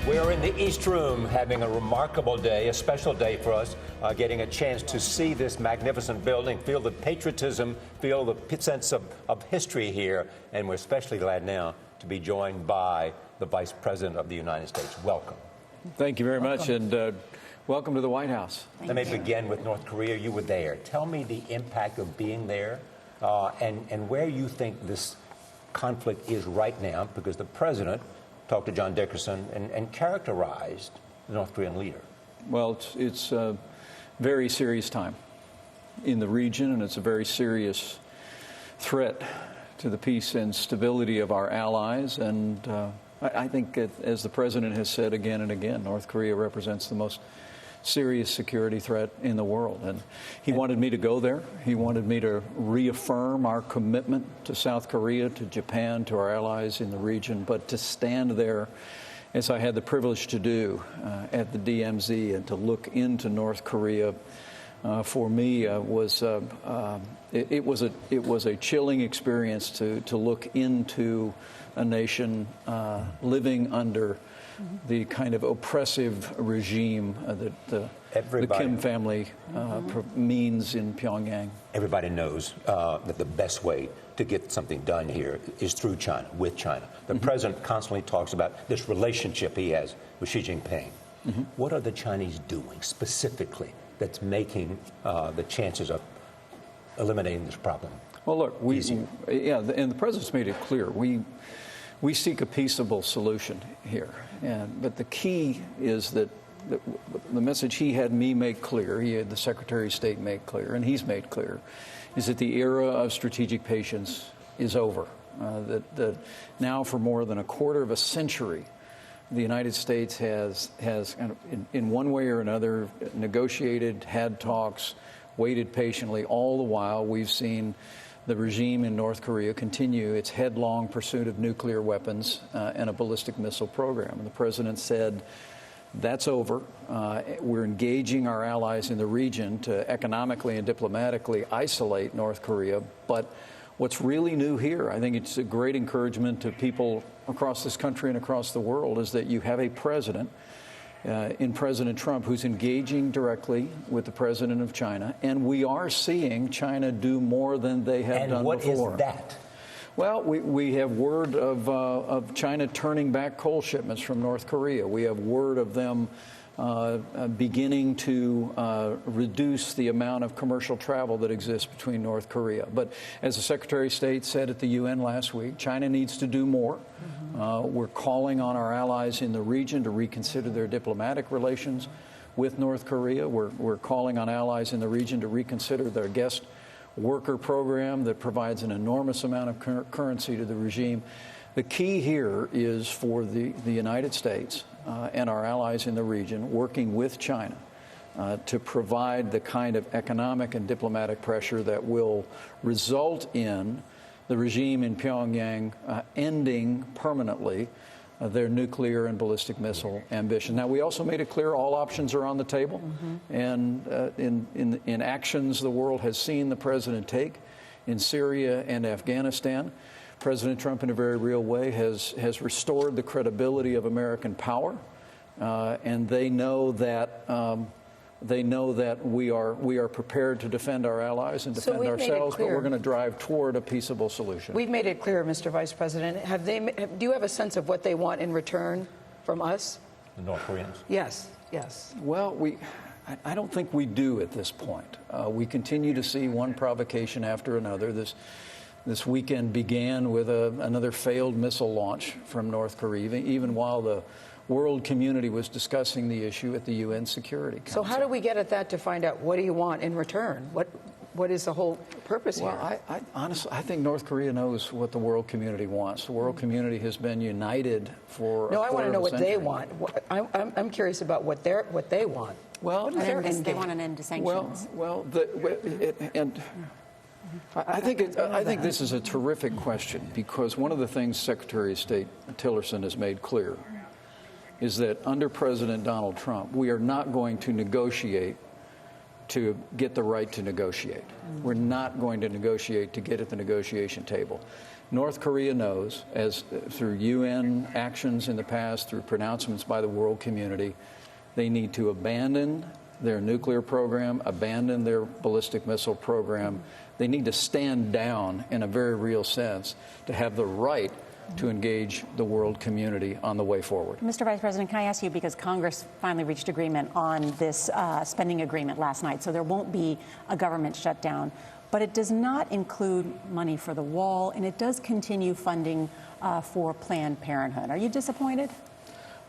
We're in the East Room having a remarkable day, a special day for us, getting a chance to see this magnificent building, feel the patriotism, feel the sense of history here. And we're especially glad now to be joined by the Vice President of the United States. Welcome. Thank you very much, and welcome to the White House. Let me begin with North Korea. You were there. Tell me the impact of being there and where you think this conflict is right now, because the President talked to John Dickerson and characterized the North Korean leader. Well, it's a very serious time in the region, and it's a very serious threat to the peace and stability of our allies. And I think, as the President has said again and again, North Korea represents the most serious security threat in the world. And he wanted me to go there. He wanted me to reaffirm our commitment to South Korea, to Japan, to our allies in the region, but to stand there, as I had the privilege to do at the DMZ, and to look into North Korea, for me it was a chilling experience to look into a nation living under the kind of oppressive regime that the Kim family means in Pyongyang. Everybody knows that the best way to get something done here is through China, with China. The President constantly talks about this relationship he has with Xi Jinping. What are the Chinese doing specifically that's making the chances of eliminating this problem? Well, look, and the President's made it clear. We seek a peaceable solution here. But the key is that the message he had me make clear, he had the Secretary of State make clear, and he's made clear, is that the era of strategic patience is over. That now, for more than a quarter of a century, the United States has kind of, in one way or another, negotiated, had talks, waited patiently. All the while, we've seen the regime in North Korea continue its headlong pursuit of nuclear weapons and a ballistic missile program. And the President said, that's over. We're engaging our allies in the region to economically and diplomatically isolate North Korea. But what's really new here, I think it's a great encouragement to people across this country and across the world, is that you have a president in President Trump, who's engaging directly with the President of China, and we are seeing China do more than they have done before. And what is that? Well, we have word of China turning back coal shipments from North Korea. We have word of them beginning to reduce the amount of commercial travel that exists between North Korea. But as the Secretary of State said at the UN last week, China needs to do more. We're calling on our allies in the region to reconsider their diplomatic relations with North Korea. We're calling on allies in the region to reconsider their guest worker program that provides an enormous amount of currency to the regime. The key here is for the United States and our allies in the region, working with China to provide the kind of economic and diplomatic pressure that will result in the regime in Pyongyang ending permanently their nuclear and ballistic missile ambition. Now, we also made it clear all options are on the table, and in actions the world has seen the President take in Syria and Afghanistan, President Trump, in a very real way, has restored the credibility of American power, and they know that we are prepared to defend our allies and defend ourselves, but we're going to drive toward a peaceable solution. We've made it clear, Mr. Vice President. Do you have a sense of what they want in return from us? The North Koreans? Yes, yes. Well, I don't think we do at this point. We continue to see one provocation after another. This weekend began with another failed missile launch from North Korea, even while the world community was discussing the issue at the UN Security Council. So how do we get at that to find out what do you want in return? What is the whole purpose here? Well, honestly, I think North Korea knows what the world community wants. The world community has been united for No, I want to know what century. they want. I'm curious about what they want. Well, they want an end to sanctions. I think this is a terrific question, because one of the things Secretary of State Tillerson has made clear is that under President Donald Trump, we are not going to negotiate to get the right to negotiate. We're not going to negotiate to get at the negotiation table. North Korea knows, as through UN actions in the past, through pronouncements by the world community, they need to abandon their nuclear program, abandon their ballistic missile program. They need to stand down in a very real sense to have the right to engage the world community on the way forward. Mr. Vice President, can I ask you, because Congress finally reached agreement on this spending agreement last night, so there won't be a government shutdown, but it does not include money for the wall, and it does continue funding for Planned Parenthood. Are you disappointed?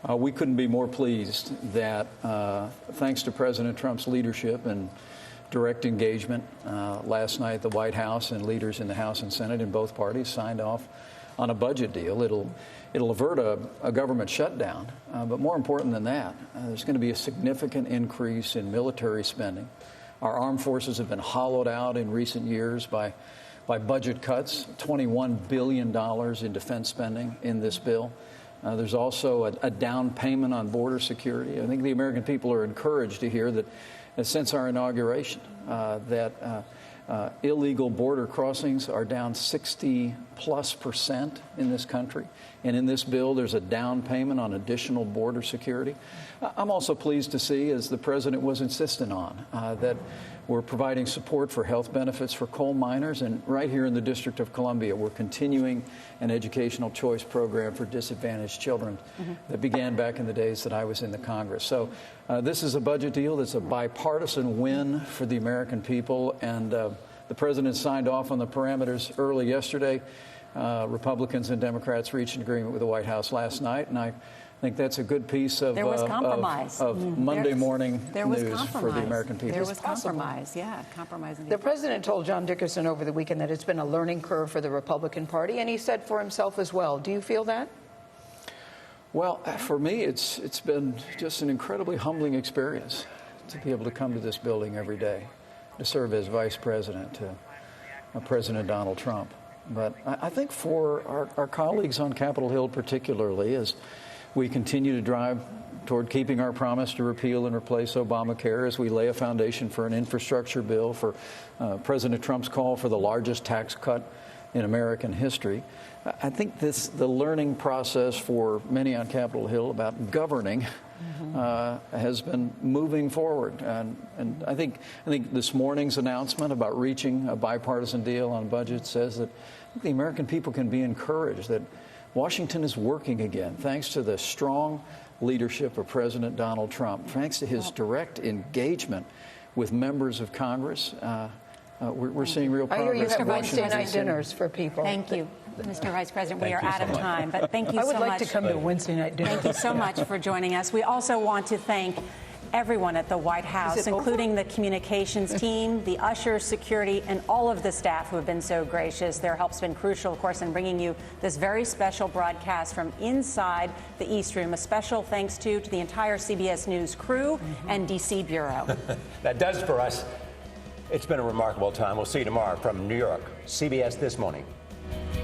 We couldn't be more pleased that, thanks to President Trump's leadership and direct engagement, last night the White House and leaders in the House and Senate in both parties signed off on a budget deal. It'll avert a government shutdown, but more important than that, there's going to be a significant increase in military spending. Our armed forces have been hollowed out in recent years by budget cuts, $21 billion in defense spending in this bill. There's also a down payment on border security. I think the American people are encouraged to hear that since our inauguration, that illegal border crossings are down 60+% in this country. And in this bill, there's a down payment on additional border security. I'm also pleased to see, as the president was insistent on, that we're providing support for health benefits for coal miners. And right here in the District of Columbia, we're continuing an educational choice program for disadvantaged children that began back in the days that I was in the Congress. So this is a budget deal that's a bipartisan win for the American people. And the president signed off on the parameters early yesterday. Republicans and Democrats reached an agreement with the White House last night, and I think that's a good piece of, Monday morning news for the American people. There was compromise, yeah, compromising. The president told John Dickerson over the weekend that it's been a learning curve for the Republican Party, and he said for himself as well. Do you feel that? Well, for me, it's been just an incredibly humbling experience to be able to come to this building every day, to serve as vice president to President Donald Trump. But I think for our colleagues on Capitol Hill particularly, as we continue to drive toward keeping our promise to repeal and replace Obamacare, as we lay a foundation for an infrastructure bill, for President Trump's call for the largest tax cut in American history, I think the learning process for many on Capitol Hill about governing has been moving forward. And I think this morning's announcement about reaching a bipartisan deal on budget says that the American people can be encouraged that Washington is working again, thanks to the strong leadership of President Donald Trump, thanks to his direct engagement with members of Congress. We're seeing real progress. I hear you have Wednesday night dinners for people. Thank you, Mr. Vice President. We are out of time, but thank you so much. I would like to come to a Wednesday night dinner. Thank you so much for joining us. We also want to thank everyone at the White House, including the communications team, the ushers, security, and all of the staff who have been so gracious. Their help's been crucial, of course, in bringing you this very special broadcast from inside the East Room. A special thanks to the entire CBS News crew and D.C. Bureau. That does it for us. It's been a remarkable time. We'll see you tomorrow from New York. CBS This Morning.